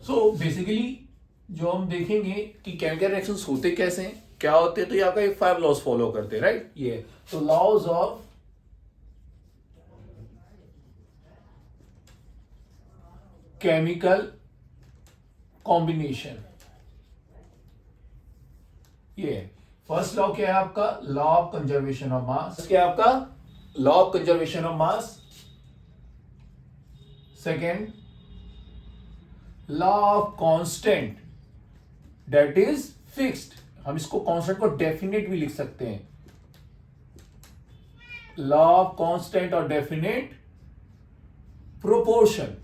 So basically जो हम देखेंगे कि केमिकल रिएक्शंस होते कैसे हैं, क्या होते हैं, तो ये आपका एक 5 लॉज फॉलो करते हैं, राइट। ये तो लॉज ऑफ केमिकल कॉम्बिनेशन। ये फर्स्ट लॉ क्या है आपका, लॉ ऑफ कंजर्वेशन ऑफ मास। क्या है आपका, law of conservation of mass. Second, law of constant that is fixed. हम इसको कांस्टेंट को डेफिनेट भी लिख सकते हैं। लॉ ऑफ कांस्टेंट और डेफिनेट प्रोपोर्शन,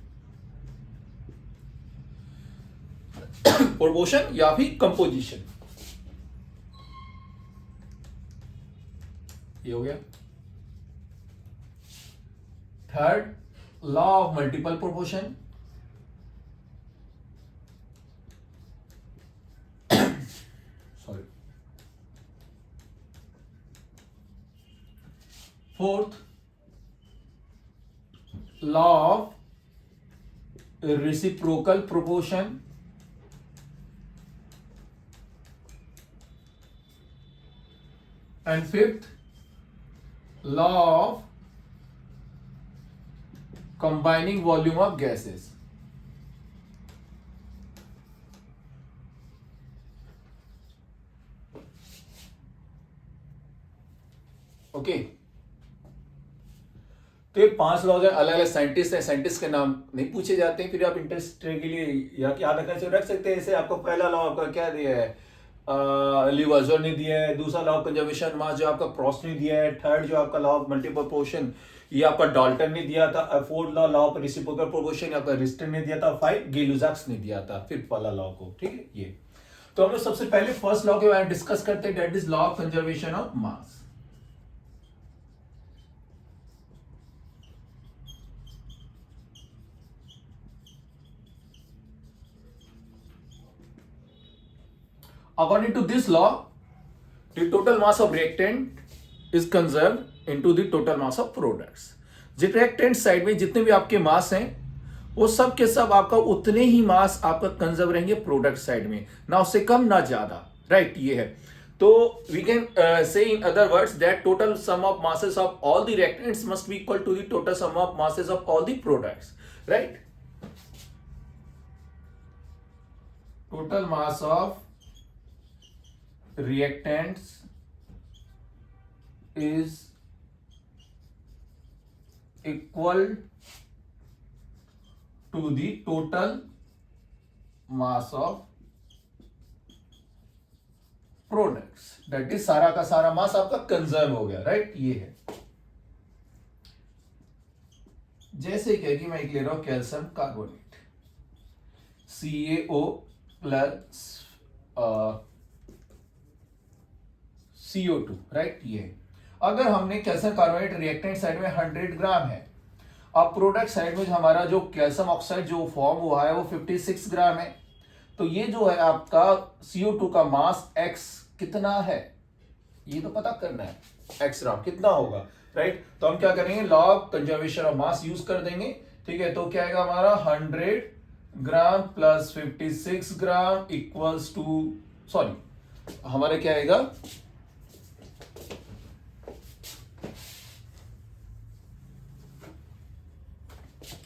प्रोपोर्शन या फिर कंपोजिशन। ये हो गया। Third, law of multiple proportion. Sorry. Fourth, law of reciprocal proportion. And fifth, law of combining volume of gases. Okay, तो ये 5 लॉज है। अलग अलग साइंटिस्ट हैं, साइंटिस्ट के नाम नहीं पूछे जाते हैं, फिर आप इंटरेस्ट के लिए या याद रखना चाहिए, रख सकते हैं। जैसे आपको पहला लॉ आपका क्या दिया है, लिवर्जर ने दिया है। दूसरा लॉ ऑफ कंजर्वेशन मास जो आपका प्रॉस्ट ने दिया है। थर्ड जो आपका लॉ ऑफ मल्टीपल प्रोपोर्शन ये आपका डाल्टन ने दिया था। Fourth law, law of reciprocal proportion आपका रिस्टन ने दिया था। 5 गेलुजाक्स ने दिया था फिफ्थ वाला लॉ को, ठीक है। ये तो हम लोग सबसे पहले फर्स्ट लॉ के बारे में डिस्कस करते हैं, that is law of conservation of mass. According to this law, the total mass of reactant is conserved into the total mass of products. जो reactant साइड में जितने भी आपके मास हैं वो सब के सब आपका उतने ही मास आपका कंजर्व रहेंगे प्रोडक्ट साइड में, ना उससे कम ना ज्यादा, राइट। ये है तो we can say in other words that total sum of masses of all the reactants must be equal to the total sum of masses of all the products, right. Total mass of reactants is equal to the total mass of products, that is सारा का सारा मास आपका conserve हो गया, right. ये है जैसे क्या कि मैं एक ले रहा हूं calcium carbonate CaO plus CO2, right. ये अगर हमने कैल्शियम कार्बोनेट रिएक्टेंट साइड में 100 ग्राम है, अब प्रोडक्ट साइड में हमारा जो कैल्शियम ऑक्साइड जो फॉर्म हुआ है वो 56 ग्राम है, तो ये जो है आपका CO2 का मास X कितना है ये तो पता करना है, X ग्राम कितना होगा, राइट। तो हम क्या करेंगे, law of conservation of mass use कर देंगे, ठीक है। तो क्या आएगा हमारा 100 gram plus 56 gram equals to, sorry हमारा क्या आएगा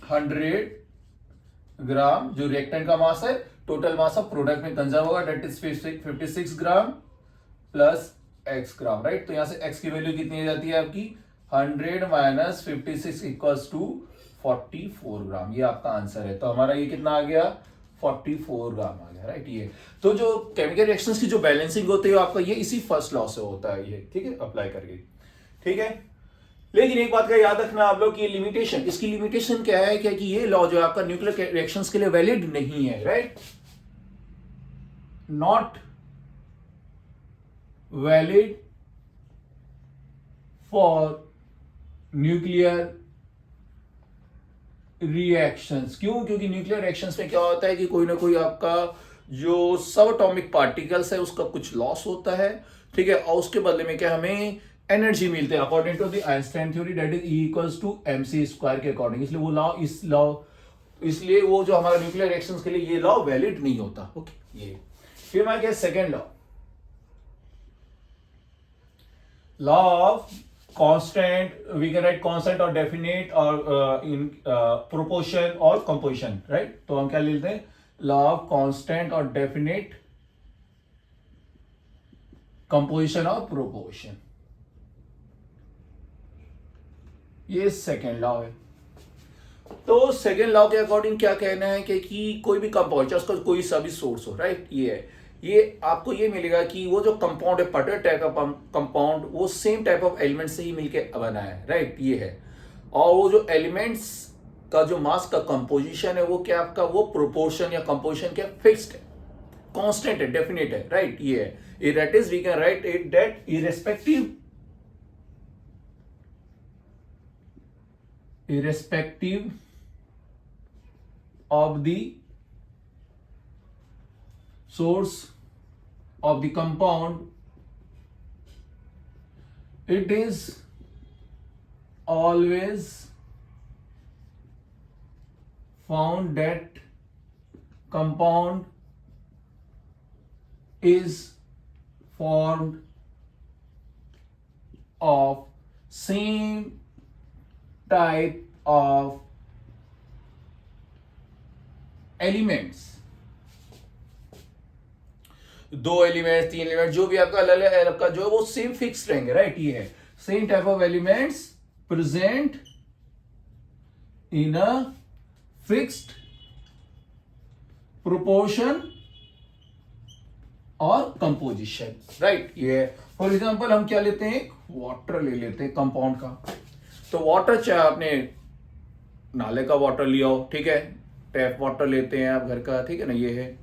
100 ग्राम जो रिएक्टेंट का मास है, टोटल मास ऑफ प्रोडक्ट में कंजर्व होगा that is 56 gram plus x gram, right. तो यहां से x की वैल्यू कितनी आ जाती है आपकी 100 माइनस 56 इक्वल्स टू 44 ग्राम। ये आपका आंसर है। तो हमारा ये कितना आ गया 44 ग्राम आ गया, राइट। ये तो जो केमिकल रिएक्शंस की जो बैलेंसिंग होती है आपका ये इसी फर्स्ट लॉ से होता है, ये ठीक है, अप्लाई करके, ठीक है। लेकिन एक बात का याद रखना आप लोग की लिमिटेशन, इसकी लिमिटेशन क्या है, क्या कि ये लॉ जो है आपका न्यूक्लियर रिएक्शंस के लिए वैलिड नहीं है, right. Not valid for nuclear reactions. क्यों? क्योंकि न्यूक्लियर रिएक्शंस में क्या होता है कि कोई ना कोई आपका जो सब एटॉमिक पार्टिकल्स है उसका कुछ लॉस होता है, ठीक है, और उसके बदले में क्या हमें एनर्जी मिलती है according to the Einstein theory that is E equals to mc square के अकॉर्डिंग। इसलिए वो लॉ, इस लॉ इसलिए वो जो हमारा न्यूक्लियर रिएक्शंस के लिए ये लॉ वैलिड नहीं होता। ओके, ये फिर हमारे क्या second law of constant, we can write constant और डेफिनेट और इन प्रोपोर्शन और कंपोजिशन, राइट। तो हम क्या लेते हैं, लॉ ऑफ कांस्टेंट और डेफिनेट कंपोजिशन और प्रोपोर्शन, ये सेकेंड लॉ है। तो सेकेंड लॉ के अकॉर्डिंग क्या कहना है कि कोई भी कंपाउंड चाहे उसका कोई सा भी सोर्स हो, राइट, ये है, ये आपको ये मिलेगा कि वो जो कंपाउंड है, पर्टिकुलर टाइप का कंपाउंड, वो सेम टाइप ऑफ एलिमेंट से ही मिलके बना है, राइट, ये है। और वो जो एलिमेंट्स का जो मास का कंपोजिशन है वो क्या आपका, वो प्रोपोर्शन या कंपोजिशन क्या फिक्स्ड है, कांस्टेंट है, डेफिनेट है, राइट, ये है। That is we can write it that irrespective of the source of the compound, it is always found that compound is formed of same type of elements, दो elements, तीन element, जो भी आपका अलग अलग का जो है वो सेम फिक्स रहेंगे, राइट, ये है same type of elements present in a fixed proportion और कंपोजिशन, राइट, ये है। फॉर एग्जांपल हम क्या लेते हैं, वाटर ले लेते हैं कंपाउंड का। तो वाटर चाहे आपने नाले का वाटर लिया हो, ठीक है, टैप वाटर लेते हैं आप घर का, ठीक है ना, ये है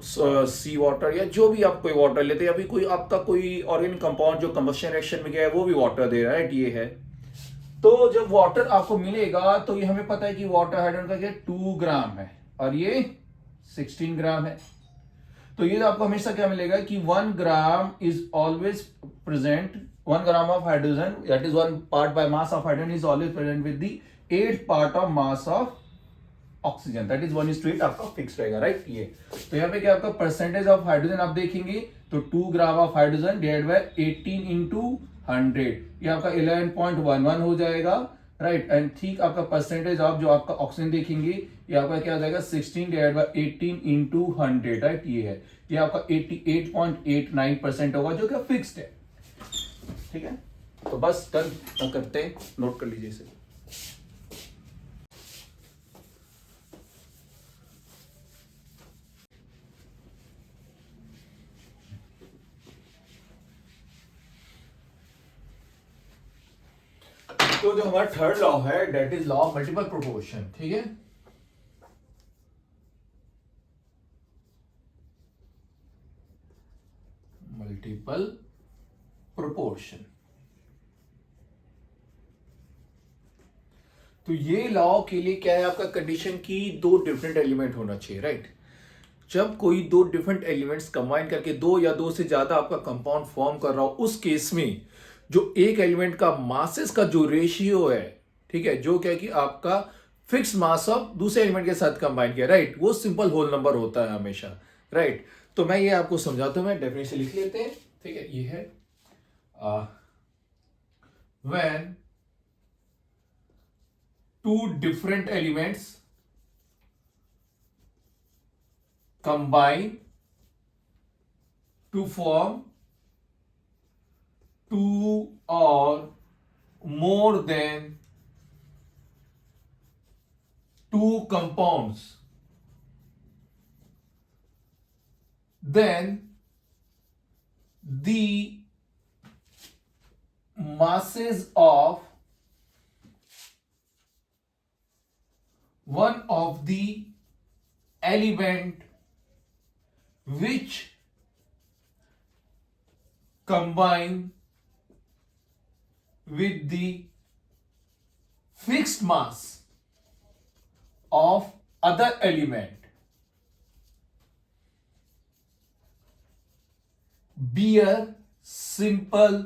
सी वाटर, या जो भी आप कोई वाटर लेते हैं, अभी कोई आपका कोई ऑर्गेनिक कंपाउंड जो कंबशन रिएक्शन में गया है वो भी वाटर दे रहा है, ये है। तो जब वाटर आपको मिलेगा तो ये हमें पता है कि वाटर हाइड्रोजन का क्या 2 ग्राम है और ये 16 ग्राम है। तो ये आपको हमेशा क्या मिलेगा कि 1 gram is always present, 1 gram of hydrogen, that is 1 part by mass of hydrogen is always present with the 8 part of mass of oxygen, that is 1:8 आपका फिक्स रहेगा, राइट, ये। तो यहाँ पे क्या आपका परसेंटेज ऑफ हाइड्रोजन आप देखेंगे तो 2 gram of hydrogen divide by 18 into 100, ये आपका 11.11 हो जाएगा, राइट। एंड ठीक आपका परसेंटेज ऑफ जो आपका ऑक्सीजन देखेंगे ये आपका क्या हो जाएगा 16 डिवाइड बाय 18 इंटू 100, राइट, ये है, ये आपका 88.89% होगा जो कि फिक्स्ड है, ठीक है। तो बस डन करते हैं, नोट कर लीजिए इसे। तो जो हमारा थर्ड लॉ है that is law of multiple proportion, ठीक है। मल्टीपल प्रोपोर्शन, तो ये लॉ के लिए क्या है आपका कंडीशन की 2 डिफरेंट एलिमेंट होना चाहिए, राइट। जब कोई 2 डिफरेंट एलिमेंट्स कंबाइन करके 2 या 2 से ज्यादा आपका कंपाउंड फॉर्म कर रहा हो, उस केस में जो एक एलिमेंट का मासेस का जो रेशियो है, ठीक है, जो क्या कि आपका फिक्स मास ऑफ दूसरे एलिमेंट के साथ कंबाइन किया, राइट, वो सिंपल होल नंबर होता है हमेशा, राइट। तो मैं ये आपको समझाता हूं, मैं डेफिनेशन लिख लेते हैं, ठीक है, ये है when 2 different elements combine to form 2 or more than 2 compounds, then the masses of one of the element which combine with the fixed mass of other element bear simple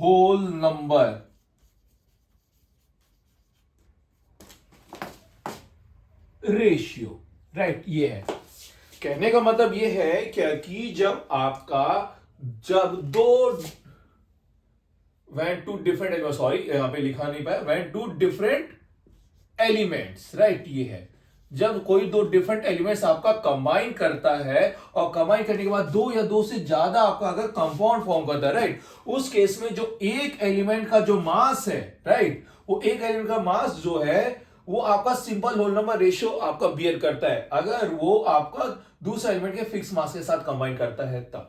whole number, ratio, right. ये है कहने का मतलब ये है क्या कि जब दो when two different element, sorry यहां पे लिखा नहीं पाया, when two different elements, right. ये है जब कोई दो डिफरेंट एलिमेंट्स आपका कंबाइन करता है और कंबाइन करने के बाद दो या दो से ज्यादा आपका अगर कंपाउंड फॉर्म करता है, राइट, उस केस में जो एक एलिमेंट का जो मास है, राइट, वो एक एलिमेंट का मास जो है वो आपका सिंपल होल नंबर रेशियो आपका बियर करता है अगर वो आपका दूसरे एलिमेंट के फिक्स मास के साथ कंबाइन करता है तब।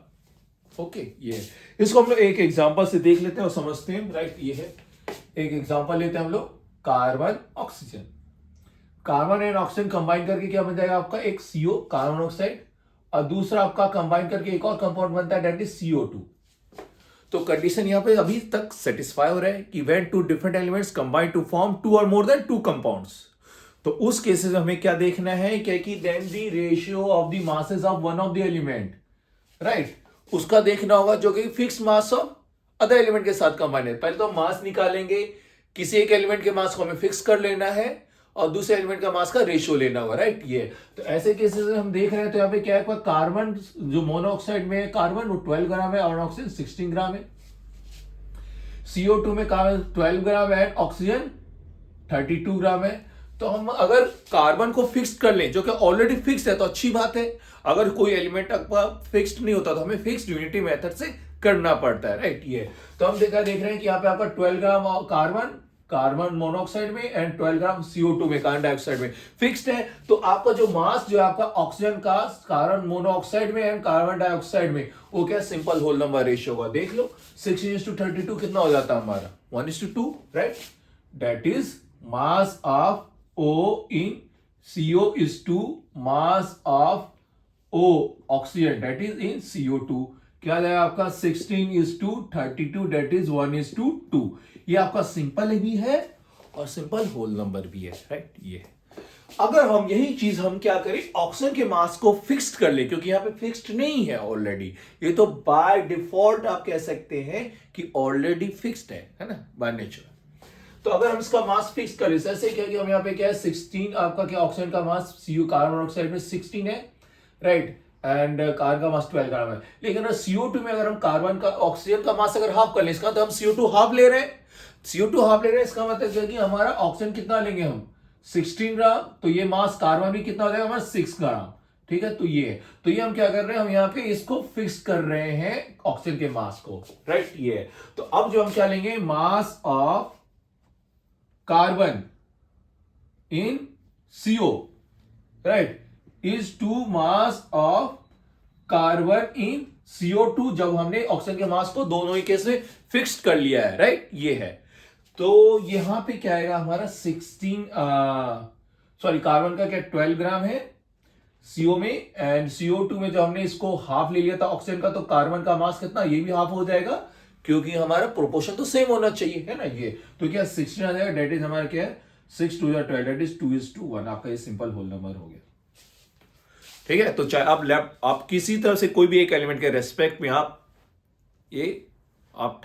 ओके, ये इसको हम लोग एक एग्जांपल से देख लेते हैं और समझते हैं, राइट। ये है एक एग्जांपल लेते हैं हम लोग, carbon oxygen. Carbon and oxygen combine करके क्या बन जाएगा आपका, एक CO कार्बन ऑक्साइड, और दूसरा आपका कंबाइन करके एक और कंपाउंड बनता है दैट इज CO2। तो कंडीशन यहां पे अभी तक सेटिस्फाई हो रहा है कि when two different elements combine to form two और मोर देन टू कंपाउंड्स। तो उस केसेस में हमें क्या देखना है क्या कि then the ratio of the masses of one of the element, right, उसका देखना होगा जो कि fix mass of other element के साथ कंबाइन है। पहले तो मास निकालेंगे, किसी एक एलिमेंट के मास को हमें फिक्स कर लेना है और दूसरे एलिमेंट का मास का रेशियो लेना होगा, राइट। ये तो ऐसे केसेस में हम देख रहे हैं, तो यहाँ पे क्या है, कार्बन जो मोनोऑक्साइड में कार्बन वो 12 ग्राम है और ऑक्सीजन 16 ग्राम है। CO2 में कार्बन 12 ग्राम है, ऑक्सीजन 32 ग्राम है। तो हम अगर कार्बन को फिक्स कर लें जो कि ऑलरेडी फिक्स है तो अच्छी बात है। अगर कोई एलिमेंट आपका फिक्स्ड नहीं होता तो हमें फिक्स्ड यूनिटी मेथड से करना पड़ता है, राइट। ये तो हम देख रहे हैं कि यहाँ पे आपका 12 ग्राम कार्बन मोनोऑक्साइड में एंड 12 ग्राम CO2 में कार्बन डाइऑक्साइड में फिक्स्ड है। तो आपका जो मास जो है आपका ऑक्सीजन का कार्बन मोनोऑक्साइड में एंड कार्बन डाइऑक्साइड में वो क्या सिंपल होल नंबर रेशियो होगा, देख लो 16:32 कितना हो जाता है हमारा 1:2, right. That is mass of O in CO is to mass of O oxygen that is in CO2 क्या जाएगा आपका 16:32 that is 1:2। ये आपका सिंपल भी है और सिंपल होल नंबर भी है, राइट। ये अगर हम यही चीज हम क्या करें, ऑक्सीजन के मास को फिक्स्ड कर ले, क्योंकि यहाँ पे फिक्स्ड नहीं है ऑलरेडी, ये तो बाय डिफॉल्ट आप कह सकते हैं कि ऑलरेडी फिक्स्ड है ना, बाय नेचर। तो अगर हम इसका मास फिक्स करें, जैसे क्या कि हम यहाँ पे क्या है 16 आपका क्या ऑक्सीजन का मास CO कार्बन ऑक्साइड में 16 है, राइट, एंड कार्बन का मास 12 ग्राम है। लेकिन अगर CO2 में अगर हम कार्बन का ऑक्सीजन का मास अगर हाफ कर ले इसका, तो हम CO2 हाफ ले रहे हैं, इसका मतलब क्या कि हमारा ऑक्सीजन कितना लेंगे हम 16 ग्राम, तो ये मास कार्बन भी कितना हो जाएगा हमारा 6 ग्राम, ठीक है। तो ये हम क्या कर रहे हैं, हम यहाँ पे इसको फिक्स कर रहे हैं ऑक्सीजन के मास को, राइट। ये तो अब जो हम क्या लेंगे, मास of carbon in CO, right, is to mass of carbon in CO2 जब हमने ऑक्सीजन के मास को दोनों ही केस में फिक्स्ड कर लिया है, राइट। ये है तो यहां पे क्या आएगा हमारा 16 कार्बन का क्या 12 ग्राम है CO में, एंड CO2 में जो हमने इसको हाफ ले लिया था ऑक्सीजन का, तो कार्बन का मास कितना, ये भी हाफ हो जाएगा क्योंकि हमारा प्रोपोर्शन तो सेम होना चाहिए, है ना। ये तो क्या 16 आ जाएगा, डेट इज हमारा क्या है 6 2 12, डेट इज 2:1, आपका ये सिंपल होल नंबर हो गया, ठीक है। तो चाहे आप किसी तरह से कोई भी एक एलिमेंट के रेस्पेक्ट में आप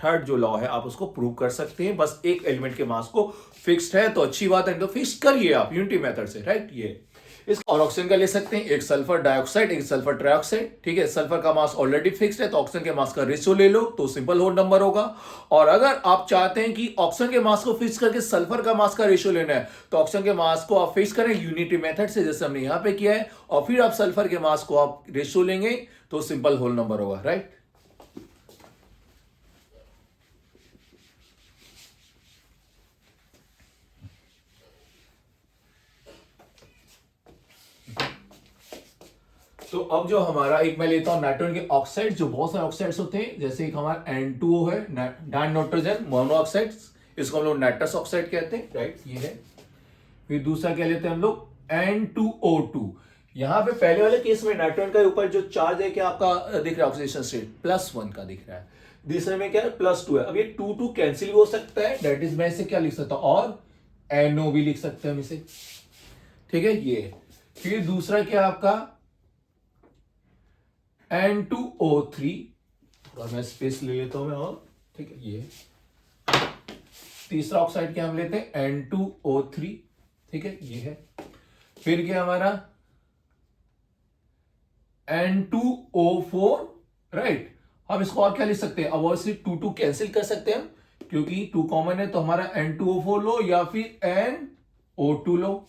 थर्ड जो लॉ है आप उसको प्रूव कर सकते हैं। बस एक एलिमेंट के मास को फिक्स्ड है तो अच्छी बात है, तो फिक्स करिए आप यूनिटी मेथड से, राइट। ये इस और ऑक्सीजन का ले सकते हैं, एक सल्फर डाइऑक्साइड एक सल्फर ट्राइऑक्साइड, ठीक है। सल्फर का मास ऑलरेडी फिक्स्ड है तो ऑक्सीजन के मास का रेशियो ले लो तो सिंपल होल नंबर होगा। और अगर आप चाहते हैं कि ऑक्सीजन के मास को फिक्स करके सल्फर का मास का रेशियो लेना है तो ऑक्सीजन के मास को आप फिक्स करें यूनिटी मेथड से, जैसे हमने यहां पे किया है, और फिर आप सल्फर के मास को आप रेशियो लेंगे तो सिंपल होल नंबर होगा, राइट। तो अब जो हमारा एक मैं लेता हूं नाइट्रोजन के ऑक्साइड, जो बहुत सारे ऑक्साइड्स होते हैं, जैसे एक हमारा N2O है, डाई नाइट्रोजन मोनोऑक्साइड, इसको हम लोग नाइट्रस ऑक्साइड कहते हैं, राइट। ये है। फिर दूसरा क्या लेते हैं हम लोग N2O2। यहां पे पहले वाले केस में नाइट्रोजन के ऊपर जो चार्ज है क्या आपका दिख रहा है, ऑक्सीडेशन स्टेट +1 का दिख रहा है। दूसरे में क्या है +2 है। अब ये 2 कैंसिल भी हो सकता है, दैट इज मैं इसे क्या लिख सकता हूं, और NO भी लिख सकते हैं हम इसे, ठीक है। ये फिर दूसरा क्या आपका N2O3, और मैं स्पेस ले लेता हूं मैं, और ठीक है। ये तीसरा ऑक्साइड क्या हम लेते हैं N2O3, ठीक है। ये है। फिर क्या हमारा N2O4, राइट। हम इसको और क्या लिख सकते हैं, अब ऑब्वियसली 2 कैंसिल कर सकते हैं हम, क्योंकि 2 कॉमन है, तो हमारा N2O4 लो या फिर NO2 लो।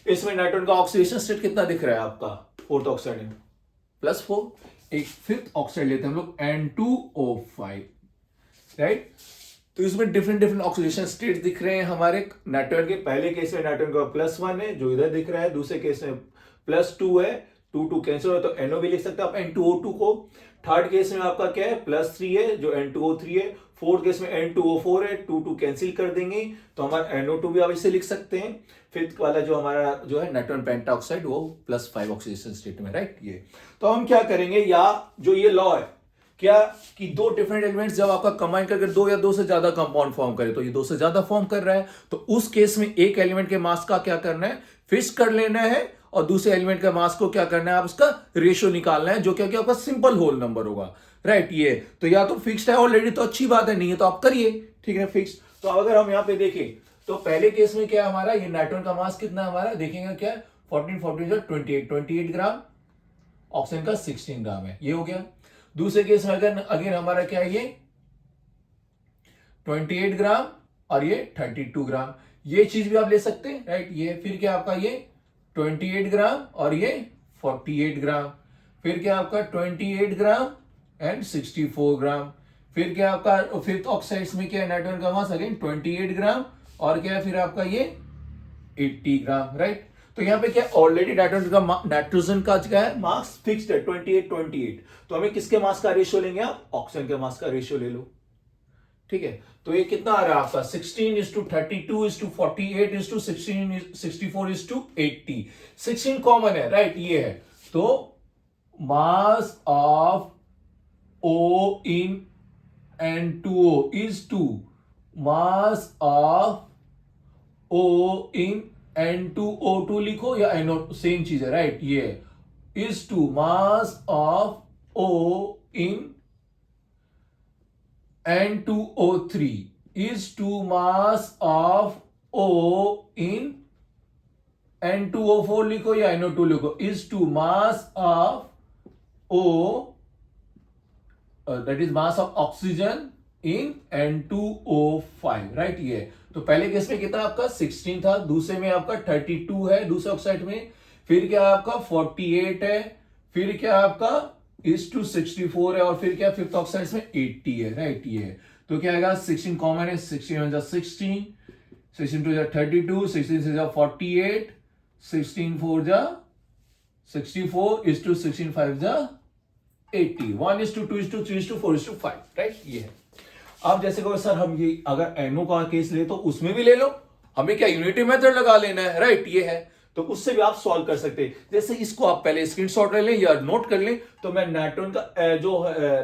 इसमें नाइट्रोजन का ऑक्सीडेशन स्टेट कितना दिख रहा है आपका, फोर्थ ऑक्साइड है +4। एक फिफ्थ ऑक्साइड लेते हैं हम लोग N2O5, राइट। तो इसमें डिफरेंट डिफरेंट ऑक्सीडेशन स्टेट दिख रहे हैं हमारे नाइट्रोजन के। पहले केस में नाइट्रोजन का +1 है जो इधर दिख रहा है, दूसरे केस में +2 है, 2 कैंसिल हो तो NO भी लिख सकते हैं आप N2O2 को। थर्ड केस में आपका क्या है, +3 है जो N2O3 है। फोर्थ केस में N2O4 है, 2 कैंसिल कर देंगे तो हमारा NO2 भी आप इसे लिख सकते हैं। फिफ्थ वाला जो हमारा जो है नाइट्रोजन पेंटाऑक्साइड वो +5 ऑक्सीडेशन स्टेट में, राइट। ये तो हम क्या करेंगे, या जो ये लॉ है क्या कि दो डिफरेंट एलिमेंट्स जब आपका कंबाइन करके दो या दो से ज्यादा कंपाउंड फॉर्म करे, तो ये दो से ज्यादा फॉर्म कर रहा है, तो उस केस में एक एलिमेंट के मास का क्या करना है, फिक्स कर लेना है, और दूसरे एलिमेंट के मास को क्या करना है, आप उसका रेशियो निकालना है, जो क्या आपका सिंपल होल नंबर होगा, राइट। ये तो या तो फिक्स्ड है ऑलरेडी तो अच्छी बात है, नहीं है तो आप करिए, ठीक है, फिक्स। तो अगर हम यहां पे देखें तो पहले केस में क्या हमारा, ये नाइट्रोजन का मास कितना हमारा देखेंगे, क्या 28 ग्राम, ऑक्सीजन का 16 ग्राम है, ये हो गया। दूसरे केस में अगर अगेन हमारा क्या है, ये 28 ग्राम और ये 32 ग्राम, ये चीज भी आप ले सकते हैं, राइट। ये फिर क्या आपका ये 28 ग्राम और ये 48 ग्राम, फिर क्या आपका 28 ग्राम एंड 64 ग्राम, फिर क्या आपका फिफ्थ ऑक्साइड्स में क्या है, नाइट्रोजन का मास अगेन 28 ग्राम और क्या है फिर आपका ये 80 ग्राम, राइट। तो यहाँ पे क्या ऑलरेडी नाइट्रोजन का क्या है मास फिक्स्ड है 28। तो हमें किसके मास का रेशियो लेंगे, आप ऑक्सीजन के मास का रेशियो ले लो, ठीक है। तो ये कितना आ रहा है आपका 16:32:48:16 64:80, 16 कॉमन है, राइट, ये है। तो mass of O in N2O is 2, mass of O in N2O2 लिखो या NO, सेम चीज है, राइट, ये is 2, mass of O in N2O3 is 2, mass of O in N2O4 लिखो या NO2 लिखो, is 2, mass of O, that is mass of oxygen in N2O5, right. ये तो पहले केस में कितना आपका 16 था, दूसरे में आपका 32 है दूसरे ऑक्साइड में, फिर क्या आपका 48 है, फिर क्या आपका is to 64 है, और फिर क्या फिफ्थ ऑक्साइड में 80 है, राइट। ये तो क्या आएगा 16 कॉमन है, 16 16, 16 2 32, 16 6 48, 16 4 64 is to 16 5 80, 1:2:3:4:5, राइट। ये है। आप जैसे कहो सर हम ये अगर NO का केस ले तो उसमें भी ले लो, हमें क्या यूनिटी मेथड लगा लेना है, राइट। ये है तो उससे भी आप सॉल्व कर सकते हैं। जैसे इसको आप पहले स्क्रीनशॉट ले लें या नोट कर लें, तो मैं नाइट्रोजन का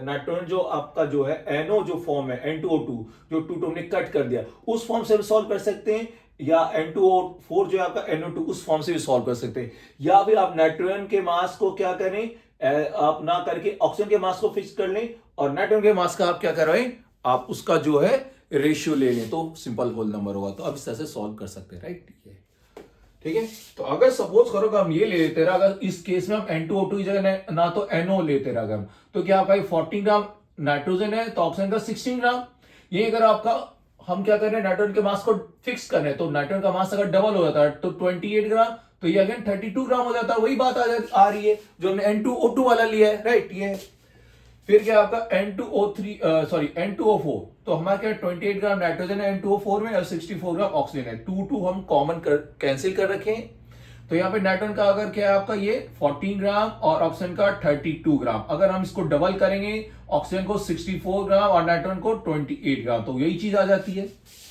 नाइट्रोजन जो आपका जो है NO जो फॉर्म है N2O2 जो 2 हमने कट कर दिया, उस फॉर्म से भी सॉल्व कर सकते हैं, या N2O4 जो है आपका NO2 उस फॉर्म से भी सॉल्व कर सकते हैं, या फिर आप नाइट्रोजन के मास को क्या करें, आप ना करके ऑक्सीजन के मास को फिक्स कर लें, और नाइट्रोजन के मास का आप क्या करें, आप उसका जो है रेशियो ले लें, तो सिंपल होल नंबर होगा। तो अब इस तरह से सॉल्व कर सकते हैं, राइट। ठीक है। तो अगर सपोज करो कि हम ये ले लेते रहा, अगर इस केस में हम N2O2 की जगह ना तो NO लेते रहा, अगर तो क्या आपका 14 ग्राम नाइट्रोजन है तो ऑक्सीजन का 16 ग्राम। ये अगर आपका हम क्या कर रहे हैं, नाइट्रोजन के मास को फिक्स कर रहे हैं, तो नाइट्रोजन का मास अगर डबल हो जाता है तो 28 ग्राम, तो ये अगेन 32 ग्राम हो जाता है। वही बात आ रही है जो हमने N2O2 वाला लिया है, राइट। ये फिर क्या आपका N2O4, तो हमारा क्या 28 ग्राम नाइट्रोजन है N2O4 में और 64 ग्राम ऑक्सीजन है, 2 हम कॉमन कैंसिल कर रखे हैं। तो यहाँ पे नाइट्रोजन का अगर क्या है आपका ये 14 ग्राम और ऑक्सीजन का 32 ग्राम, अगर हम इसको डबल करेंगे ऑक्सीजन को 64 ग्राम और नाइट्रोजन को 28 ग्राम, तो यही चीज आ जाती है,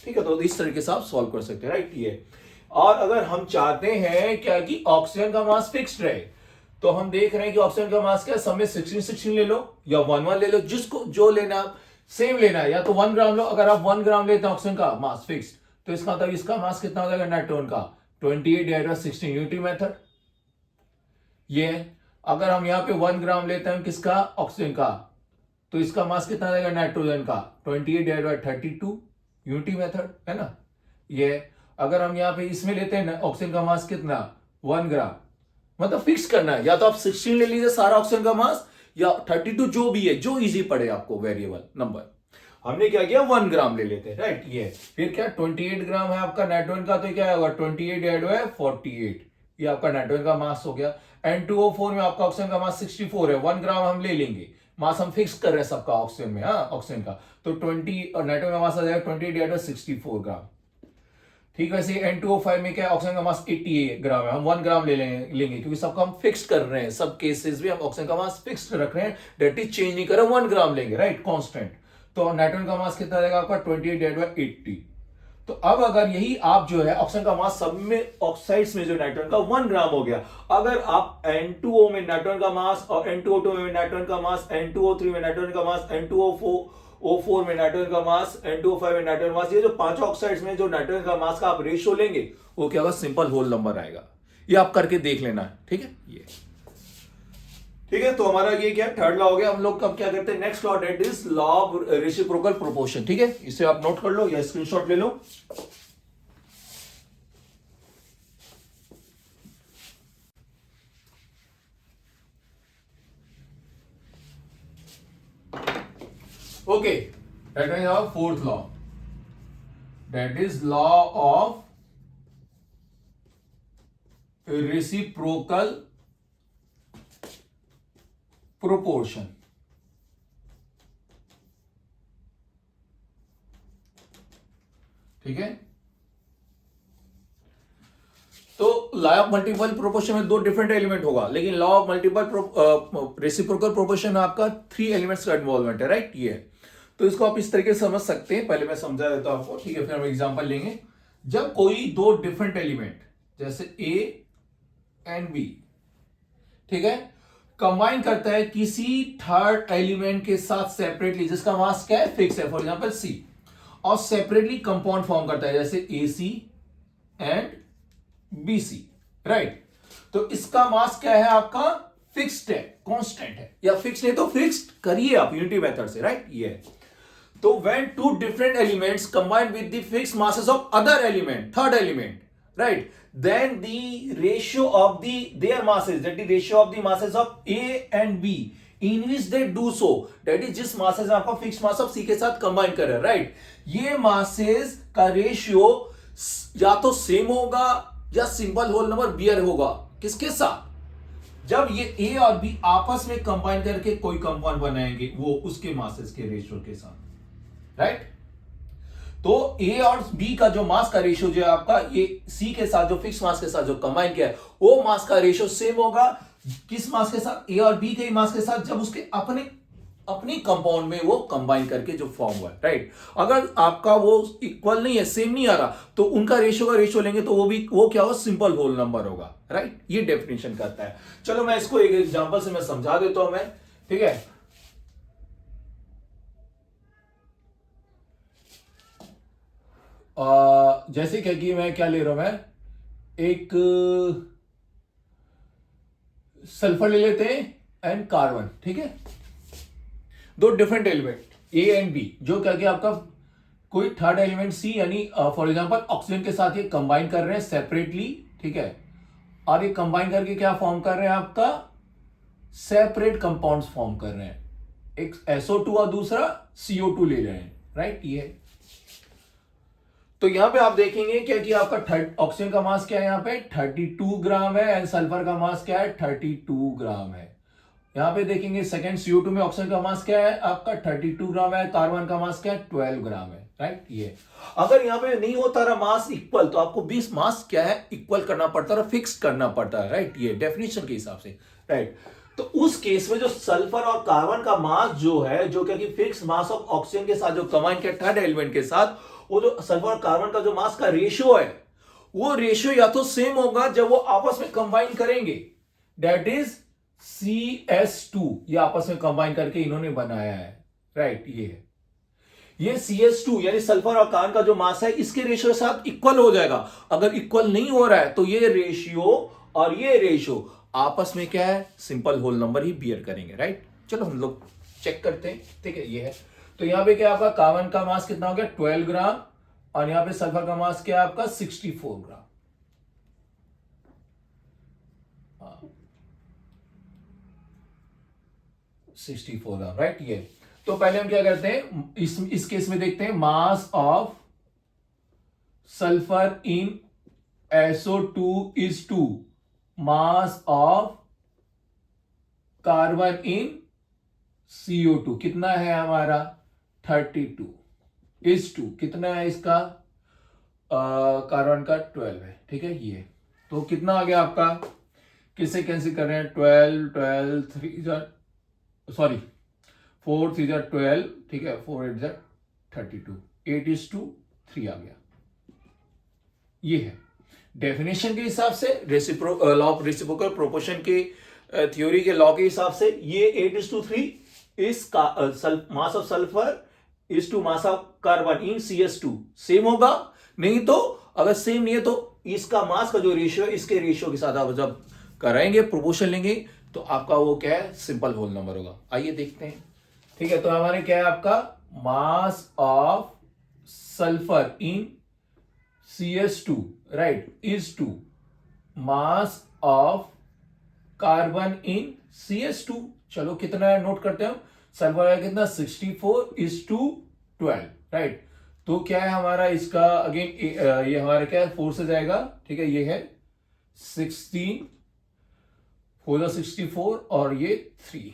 ठीक है। तो इस तरीके से आप सॉल्व कर सकते हैं, राइट। ये और अगर हम चाहते हैं क्या कि ऑक्सीजन का मास फिक्स्ड रहे, तो हम देख रहे हैं कि ऑक्सीजन का मास क्या है, सब में 16 ले लो या 1 ले लो, जिसको जो लेना सेम लेना है, या तो 1 ग्राम लो। अगर आप 1 ग्राम लेते हैं ऑक्सीजन का मास फिक्स, तो इसका मतलब इसका मास कितना हो जाएगा नाइट्रोजन का 28/16 यूनिटी मेथड। ये अगर हम यहाँ पे 1 ग्राम लेते हैं किसका, ऑक्सीजन का, तो इसका मास कितना आ जाएगा नाइट्रोजन का 28/32 यूनिटी मेथड, है ना। ये अगर हम यहाँ पे इसमें लेते हैं ऑक्सीजन का मास कितना 1 ग्राम, मतलब फिक्स करना है, या तो आप 16 ले लीजिए सारा ऑक्सीजन का मास, या 32 जो भी है, जो इजी पड़े आपको वेरिएबल नंबर। हमने क्या किया, 1 ग्राम ले लेते हैं, राइट। ये फिर क्या 28 ग्राम है आपका नाइट्रोजन का, तो क्या होगा 28 ऐड हुआ है 48, ये आपका नाइट्रोजन का मास हो गया। N2O4 में आपका ऑक्सीजन का मास 64 है, 1 ग्राम हम ले लेंगे, मास हम फिक्स कर रहे हैं सबका ऑक्सीजन में, हाँ ऑक्सीजन का, तो 20 और नाइट्रोजन का मास आ जाएगा 28 ऐड 64 ग्राम। ठीक, वैसे N2O5 में क्या ऑक्सीजन का मास 88 ग्राम है, हम 1 ग्राम लेंगे क्योंकि सबका हम फिक्स कर रहे हैं, सब केसेस में हम ऑक्सीजन का मास फिक्स रख रहे हैं, डेट इज चेंज नहीं कर रहे, 1 ग्राम लेंगे, राइट, कांस्टेंट। तो नाइट्रोजन का मास कितना रहेगा आपका 28/80। तो अब अगर यही आप जो है ऑक्सीजन का मास सब में ऑक्साइड्स में जो नाइट्रोजन का 1 ग्राम हो गया, अगर आप N2O में नाइट्रोजन का मास और N2O2 में नाइट्रोजन का मास, N2O3 में नाइट्रोजन का मास, N2O4 में नाइट्रोजन का मास, N2O5 में नाइट्रोजन मास, ये जो पांचों ऑक्साइड्स में जो नाइट्रोजन का मास का आप रेशियो लेंगे, वो क्या होगा, सिंपल होल नंबर आएगा। ये आप करके देख लेना, ठीक है। ये ठीक है, तो हमारा ये क्या थर्ड लॉ हो गया। हम लोग अब क्या करते हैं, next law, that is law of reciprocal proportion. ठीक है, इसे आप नोट कर लो या स्क्रीनशॉट ले लो। Okay, that is our fourth law, that is law of reciprocal proportion. ठीक है, तो लॉ ऑफ मल्टीपल प्रोपोर्शन में 2 डिफरेंट एलिमेंट होगा, लेकिन law of multiple reciprocal proportion में आपका 3 एलिमेंट्स का इन्वॉल्वमेंट है, राइट। ये तो इसको आप इस तरीके से समझ सकते हैं, पहले मैं समझा देता हूं आपको, ठीक है, फिर हम एग्जांपल लेंगे। जब कोई 2 डिफरेंट एलिमेंट जैसे ए एंड बी, ठीक है, कंबाइन करता है किसी थर्ड एलिमेंट के साथ सेपरेटली, जिसका मास क्या है, फिक्स है, फॉर एग्जांपल सी, और सेपरेटली कंपाउंड फॉर्म करता है जैसे AC एंड BC, राइट। तो इसका मास क्या है आपका, फिक्स्ड है, कांस्टेंट है, या फिक्स नहीं तो फिक्स्ड करिए आप यूनिटी मेथड से, राइट। ये तो when 2 different elements combine with the fixed masses of other element, third element, right, then the ratio of their masses, that the ratio of the masses of A and B in which they do so, that is जिस masses में आपका fixed mass of C के साथ combine कर रहे हैं, right, ये masses का ratio या तो same होगा या सिंपल होल नंबर बियर होगा, किसके साथ, जब ये A और B आपस में कंबाइन करके कोई कंपाउंड बनाएंगे, वो उसके masses के रेशियो के साथ, राइट। तो ए और बी का जो मास का रेशियो जो है आपका, ये सी के साथ जो फिक्स मास के साथ जो कंबाइन किया है, वो मास का रेशियो सेम होगा किस मास के साथ, ए और बी के मास के साथ, जब उसके अपने कंपाउंड में वो कंबाइन करके जो फॉर्म हुआ है, राइट। अगर आपका वो इक्वल नहीं है, सेम नहीं आ रहा, तो उनका रेशियो लेंगे तो वो क्या होगा, सिंपल होल नंबर होगा, राइट। ये डेफिनेशन करता है। चलो मैं इसको एक एग्जांपल से मैं समझा देता हूं मैं, ठीक है। जैसे क्या कि मैं क्या ले रहा हूं, मैं एक सल्फर ले लेते हैं एंड कार्बन, ठीक है, 2 different element A and B, जो क्या कि आपका कोई थर्ड एलिमेंट सी, यानी फॉर एग्जांपल ऑक्सीजन के साथ ये कंबाइन कर रहे हैं सेपरेटली, ठीक है, और ये कंबाइन करके क्या फॉर्म कर रहे हैं, आपका सेपरेट कंपाउंड्स फॉर्म कर रहे हैं, एक SO2 और दूसरा CO2 ले रहे हैं, राइट। ये तो यहां पे आप देखेंगे क्या कि आपका ऑक्सीजन का मास क्या है, यहां पे 32 ग्राम है, एंड सल्फर का मास क्या है, 32 ग्राम है। यहां पे देखेंगे सेकंड CO2 में ऑक्सीजन का मास क्या है आपका, 32 ग्राम है, कार्बन का मास क्या है, 12 ग्राम है, राइट। ये अगर यहां पे नहीं होता रहा मास इक्वल, तो आपको 20 मास क्या है, इक्वल करना पड़ता है, फिक्स करना पड़ता है, राइट। ये डेफिनेशन के हिसाब से, राइट। तो उस केस में जो सल्फर और कार्बन का मास जो है, जो क्या कि फिक्स मास ऑफ ऑक्सीजन के साथ जो कंबाइन किया थर्ड एलिमेंट के साथ, वो जो सल्फर और कार्बन का जो मास का रेशियो है, वो रेशियो या तो सेम होगा जब वो आपस में कंबाइन करेंगे, दैट इज CS2, ये आपस में कंबाइन करके इन्होंने बनाया है, राइट। ये CS2 यानी सल्फर और कार्बन का जो मास है, इसके रेशियो के साथ इक्वल हो जाएगा। अगर इक्वल नहीं हो रहा है, तो ये रेशियो और ये रेशियो आपस में क्या है, सिंपल होल नंबर ही बियर करेंगे, राइट। चलो हम लोग चेक करते हैं, ठीक है। ये है, तो यहां पे क्या आपका कार्बन का मास कितना हो गया, 12 ग्राम, और यहां पे सल्फर का मास क्या है आपका, 64 ग्राम। 64 ग्राम, राइट। ये तो पहले हम क्या करते हैं, इस केस में देखते हैं mass of sulphur in SO2 is to mass of carbon in CO2। कितना है हमारा 32 इज टू कितना है इसका कार्बन का 12 है, ठीक है। ये तो कितना आ गया आपका, किससे कैंसिल कर रहे हैं, 12 3 4 3 12, ठीक है, 4 8 32, 8:3 आ गया। ये है डेफिनेशन के हिसाब से, लॉ ऑफ रेसिप्रोकल प्रोपोर्शन के थ्योरी के लॉ के हिसाब से ये 8:3 is mass of sulphur is to mass of carbon in CS2 same होगा। नहीं तो अगर सेम नहीं है तो इसका मास का जो रेशियो है इसके रेशियो के साथ आप जब कराएंगे, प्रोपोर्शन लेंगे, तो आपका वो क्या है, सिंपल होल नंबर होगा। आइए देखते हैं, ठीक है। तो हमारे क्या है, आपका mass of sulphur in CS2, right, is to mass of carbon in CS2। चलो कितना है नोट करते हैं हम, सल्फर है कितना 64:12, राइट। तो क्या है हमारा इसका अगेन ये हमारा क्या है 4 से जाएगा, ठीक है। ये है 16 4 64 और ये 3,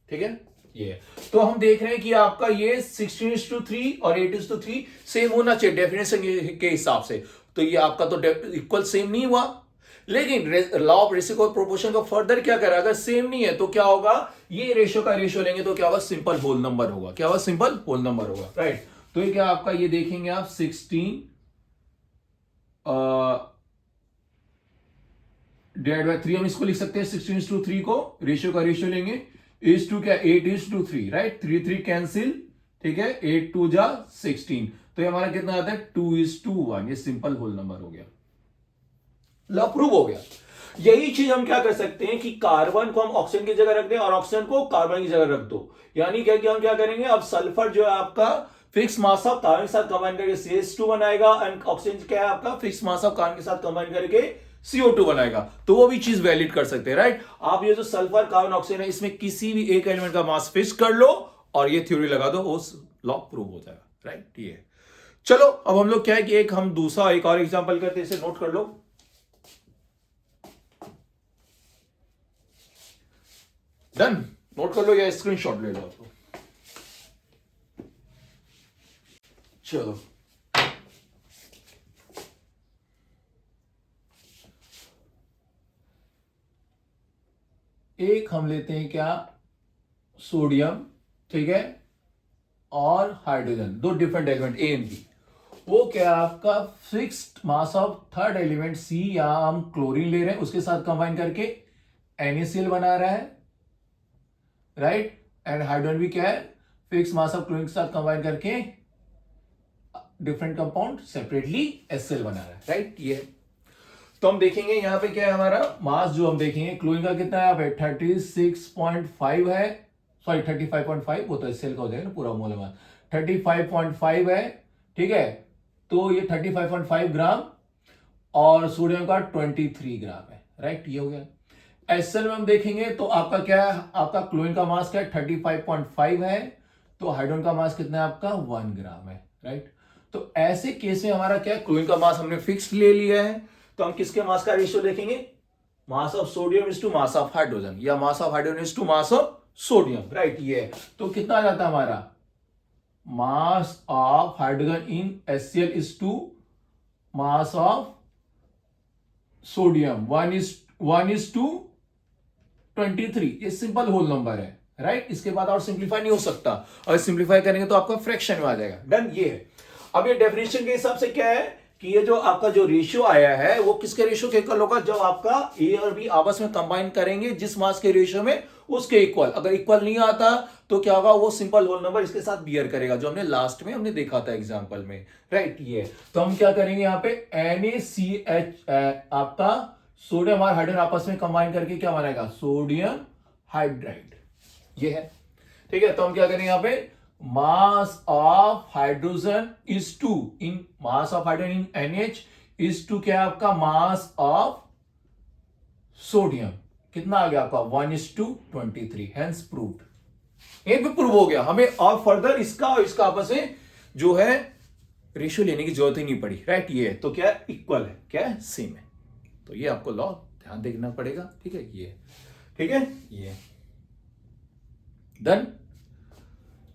ठीक है। ये तो हम देख रहे हैं कि आपका ये 16:3 और 8:3 सेम होना चाहिए डेफिनेशन के हिसाब से। तो ये आपका तो इक्वल सेम नहीं हुआ, लेकिन लॉ ऑफ रेसिप्रोकल प्रोपोर्शन को फर्दर क्या करा, अगर सेम नहीं है तो क्या होगा, ये रेशियो का रेशियो लेंगे तो क्या होगा, सिंपल होल नंबर होगा। क्या होगा, सिंपल होल नंबर होगा, राइट। तो ये क्या आपका, ये देखेंगे आप 16 डिवाइड बाय 3, हम इसको लिख सकते हैं 16:3 को रेशियो का रेशियो लेंगे, इज टू क्या 8:3, राइट। 3 कैंसिल, ठीक है, 8 2 जा 16, तो ये हमारा कितना आता है 2:1। ये सिंपल होल नंबर हो गया, लॉ प्रूव हो गया। यही चीज हम क्या कर सकते हैं कि कार्बन को हम ऑक्सीजन की जगह रख दें और ऑक्सीजन को कार्बन की जगह रख दो। यानी क्या कि हम क्या करेंगे, अब सल्फर जो है आपका फिक्स मास ऑफ कार्बन के साथ कंबाइन करके CS2 बनाएगा, एंड ऑक्सीजन क्या है आपका फिक्स मास ऑफ कार्बन के साथ कंबाइन करके CO2 बनाएगा। तो वो भी चीज वैलिड कर सकते हैं, राइट। आप ये जो सल्फर कार्बन ऑक्सीजन है इसमें किसी भी एक एलिमेंट का मास फिक्स कर लो और ये थ्योरी लगा दो, उस लॉ प्रूव हो जाएगा, राइट। ये चलो अब हम लोग क्या है कि एक हम दूसरा एक और एग्जांपल करते हैं, इसे नोट कर लो। डन, नोट कर लो या स्क्रीनशॉट ले लो आपको। चलो एक हम लेते हैं क्या, सोडियम, ठीक है, और हाइड्रोजन, दो different element A and B। वो क्या आपका fixed mass of third element C, या हम क्लोरीन ले रहे हैं उसके साथ कंबाइन करके NaCl बना रहा है, राइट। एंड हाइड्रोजन भी क्या है फिक्स मास ऑफ क्लोरीन के साथ कंबाइन करके डिफरेंट कंपाउंड सेपरेटली HCl बना रहा है, राइट। ये तो हम देखेंगे यहां पे क्या है हमारा मास, जो हम देखेंगे क्लोरीन का कितना है यहाँ पे 36.5 है, सॉरी 35.5, वो तो HCl का हो जाएगा ना पूरा मोल मास, 35.5 है, ठीक है। तो ये 35.5 ग्राम और सोडियम का 23 ग्राम है, राइट। ये हो गया। HCl में हम देखेंगे तो आपका क्या है, आपका क्लोरीन का मास क्या है 35.5 है, तो हाइड्रोजन का मास कितना है आपका 1 ग्राम है, राइट। तो ऐसे केस में हमारा क्या है, क्लोरीन का मास हमने फिक्स ले लिया है, तो हम किसके मास का रेशियो देखेंगे, mass of sodium is to mass of hydrogen, या mass of hydrogen is to mass of sodium, right. ये तो कितना आ जाता है हमारा, mass of hydrogen in HCl is to mass of sodium 1:23। ये सिंपल होल नंबर है, राइट। इसके बाद और सिंप्लीफाई नहीं हो सकता, और सिंप्लीफाई करेंगे तो आपका फ्रैक्शन में आ जाएगा। डन, ये है। अब ये डेफिनेशन के हिसाब से क्या है कि ये जो आपका जो रेशियो आया है वो किसके रेशियो के इक्वल होगा, जब आपका A और B आपस में कंबाइन करेंगे जिस मास के रेशियो में उसके इक्वल। अगर इक्वल नहीं आता तो क्या होगा, वो सिंपल होल नंबर इसके साथ बियर करेगा, जो हमने लास्ट में हमने देखा था एग्जांपल में, राइट। ये तो हम क्या करेंगे यहाँ पे NaCH आपका सोडियम और हाइड्रोजन आपस में कंबाइन करके क्या बनाएगा, सोडियम हाइड्राइड। ये है, ठीक है। तो हम क्या करेंगे यहाँ पे, mass of hydrogen is to in mass of hydrogen in NH is to क्या आपका मास ऑफ सोडियम, कितना आ गया आपका 1:23, हेंस प्रूव्ड। ये भी प्रूव हो गया, हमें और फर्दर इसका और इसका आपस में जो है रेशियो लेने की जरूरत ही नहीं पड़ी, राइट। ये तो क्या है, इक्वल है, क्या है, सेम है। तो ये आपको लॉ ध्यान देखना पड़ेगा, ठीक है। ये ठीक है, ये डन,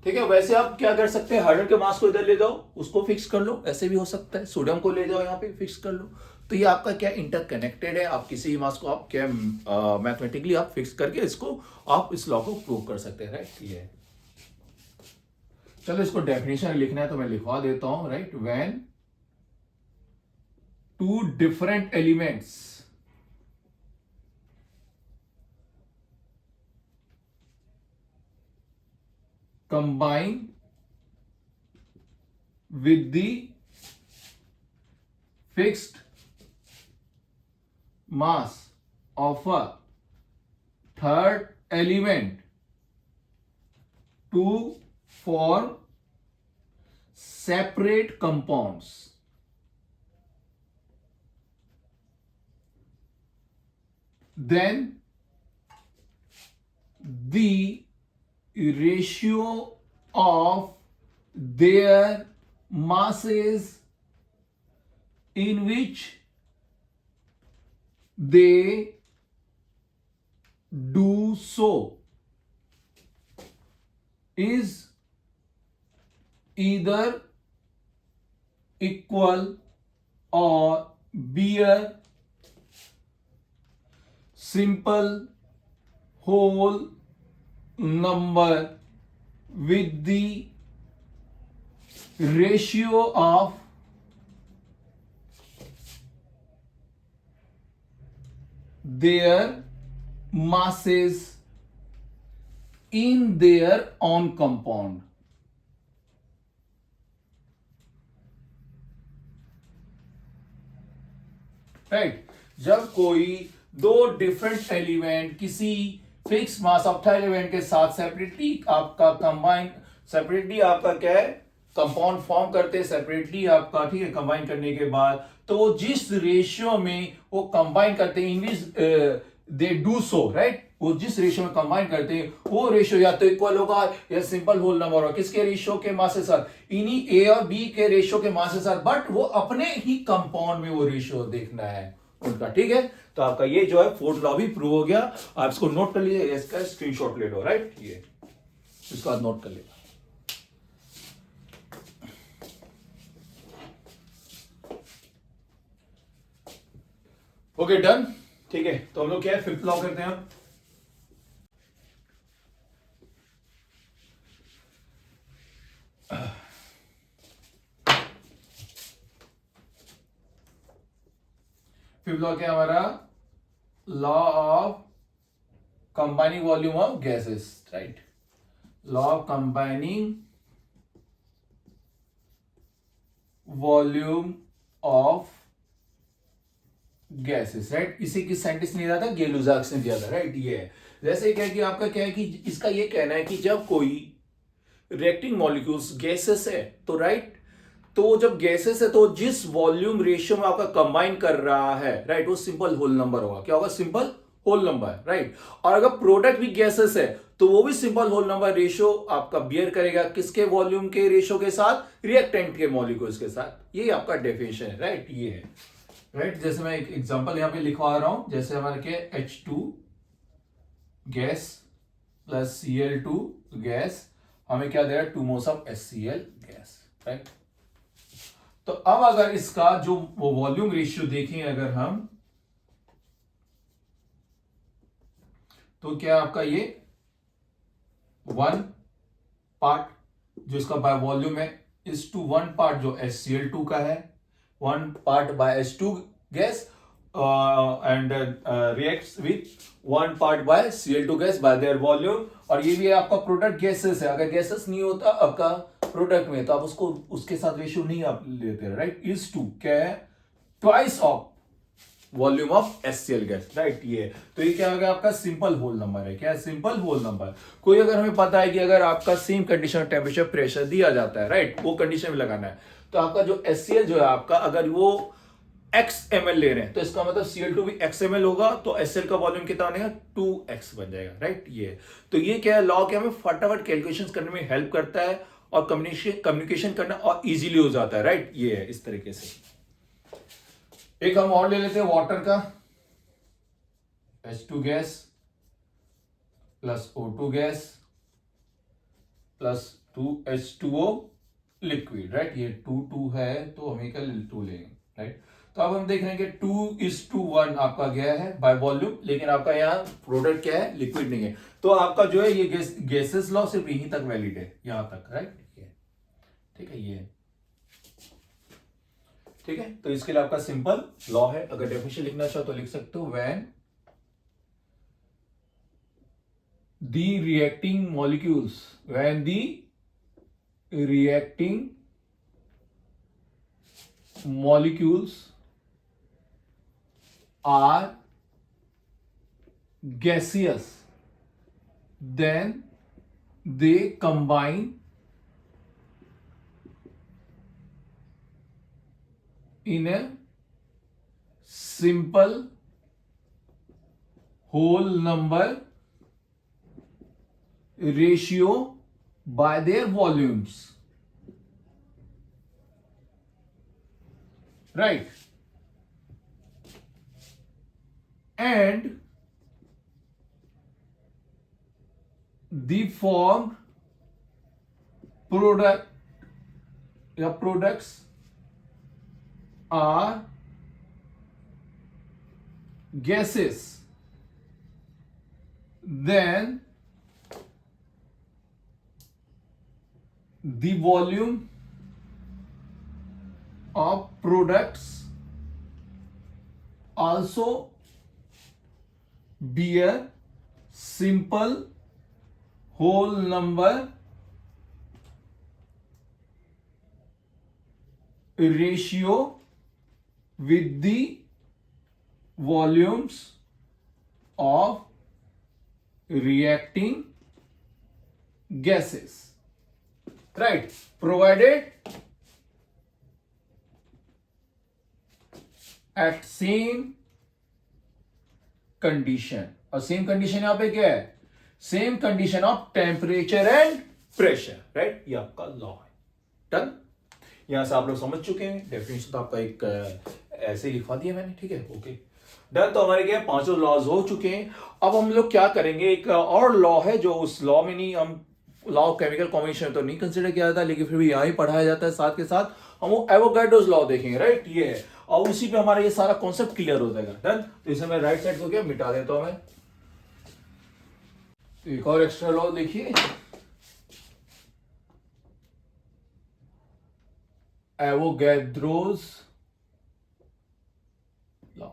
ठीक है। वैसे आप क्या कर सकते हैं, हाइड्रोजन के मास को इधर ले जाओ, उसको फिक्स कर लो, ऐसे भी हो सकता है। सोडियम को ले जाओ, यहां पे फिक्स कर लो। तो ये आपका क्या इंटरकनेक्टेड है। आप किसी भी मास को आप क्या मैथमेटिकली आप फिक्स करके इसको आप इस लॉ को प्रूव कर सकते हैं, राइट। ये चलो इसको डेफिनेशन लिखना है तो मैं लिखवा देता हूं, right. When two different elements combine with the fixed mass of a third element to form separate compounds, then the ratio of their masses in which they do so is either equal or bare simple whole number with the ratio of their masses in their own compound. Right. जब कोई दो different element किसी fix mass of element के साथ separately आपका combine, separately आपका क्या है, कंपाउंड फॉर्म करते हैं सेपरेटली आपका, ठीक है। कंबाइन करने के बाद तो जिस रेशियो में वो कंबाइन करते हैं, इन विच दे डू सो, राइट, वो जिस रेशियो में कंबाइन करते हैं वो रेशियो या तो इक्वल होगा या सिंपल होल नंबर होगा। किसके रेशियो के मास के साथ, इन्हीं ए और बी के रेशियो के मास के साथ, बट वो अपने ही कंपाउंड में वो रेशियो देखना है उनका, ठीक है। तो आपका ये जो है फोर्थ लॉ भी प्रूव हो गया। आप इसको नोट कर लीजिए, इसका स्क्रीनशॉट ले लो, राइट। ये इसका नोट कर लीजिए। ओके डन, ठीक है। तो हम लोग क्या है, फिफ्थ लॉ करते हैं। फिफ्थ लॉ क्या हमारा, law of combining volume of gases, right. Law of combining volume of gases, right. इसे किस साइंटिस्ट ने दिया था, गेलुजाक्स ने दिया था, राइट। ये है जैसे क्या है कि आपका क्या है कि इसका ये कहना है कि जब कोई रिएक्टिंग मॉलिक्यूल्स गैसेस है तो, राइट, तो जब गैसेस है तो जिस वॉल्यूम रेशियो में आपका कंबाइन कर रहा है, राइट, वो सिंपल होल नंबर होगा। क्या होगा, सिंपल होल नंबर, राइट। और अगर प्रोडक्ट भी गैसेस है तो वो भी सिंपल होल नंबर रेशियो आपका बियर करेगा, किसके वॉल्यूम के रेशियो के साथ, रिएक्टेंट के मॉलिक्यूल्स के साथ। ये आपका डेफिनेशन है, राइट। ये है, राइट। जैसे मैं एक एग्जांपल यहां पे लिखवा रहा हूं, जैसे हमारे के H2 gas plus Cl2 gas हमें क्या दे रहा है, 2 moles of HCl gas, right. तो अब अगर इसका जो वो वॉल्यूम रेशियो देखें अगर हम, तो क्या आपका ये 1 पार्ट जो इसका बाय वॉल्यूम है इज टू 1 पार्ट जो HCl2 का है, 1 part by H2 gas and reacts with 1 part by Cl2 gas by their volume। और ये भी आपका प्रोडक्ट गैसेस है। अगर गैसेस नहीं होता आपका प्रोडक्ट में तो आप उसको उसके साथ रेशियो नहीं आप लेते, राइट। इज टू क्या है, twice of volume of HCl gas, right. ये तो ये क्या हो गया, आपका सिंपल होल नंबर है। क्या है, सिंपल होल नंबर। कोई अगर हमें पता है कि अगर आपका सेम कंडीशन टेम्परेचर प्रेशर दिया जाता है, राइट, वो कंडीशन में लगाना है, तो आपका जो HCl जो है आपका, अगर वो x ml ले रहे हैं, तो इसका मतलब Cl2 भी x ml होगा, तो HCl का वॉल्यूम कितना बनेगा 2x बन जाएगा, राइट। ये तो ये क्या है, लॉ क्या हमें फटाफट कैलकुलेशंस करने में हेल्प करता है और कम्युनिकेशन करना और इजीली हो जाता है, राइट। ये है इस तरीके से। एक हम और ले लेते हैं वाटर का, H2 gas plus O2 gas plus 2H2O liquid, right. ये 2 है तो हमें क्या 2 लेंगे, राइट। तो अब हम देख रहे हैं कि 2:1 आपका गया है बाय वॉल्यूम, लेकिन आपका यहाँ प्रोडक्ट क्या है, लिक्विड नहीं है। तो आपका जो है ये गैसेस लॉ सिर्फ यहीं तक वैलिड है, यहां तक, राइट। ठीक है, ये ठीक है। तो इसके लिए आपका सिंपल लॉ है। अगर डेफिनेशन लिखना चाहो तो लिख सकते हो, when the reacting molecules are gaseous, then they combine in a simple whole number ratio by their volumes, right. And the formed products are gases, then the volume of products also bear simple whole number ratio with the volumes of reacting gases, right, provided at same condition। और same condition यहां पे क्या है, same condition of temperature and pressure, right. ये आपका law है। Done. यहां से आप लोग समझ चुके हैं। डेफिनेशन तो आपका एक ऐसे ही लिखवा दिया मैंने, ठीक है, ओके डन। तो हमारे क्या पांचों लॉज हो चुके हैं। अब हम लोग क्या करेंगे, एक और लॉ है जो उस लॉ में नहीं, हम लॉ ऑफ केमिकल कॉम्बिनेशन तो नहीं कंसिडर किया जाता, लेकिन फिर भी यहां ही पढ़ाया जाता है। साथ के साथ हम वो एवोगाड्रोस लॉ देखेंगे, राइट। ये है, और उसी पे हमारा ये सारा कॉन्सेप्ट क्लियर हो जाएगा। डन। तो इसे मैं राइट साइड को क्या मिटा देता हूं मैं। एक और एक्स्ट्रा लॉ देखिए, एवोगैड्रोस लॉ।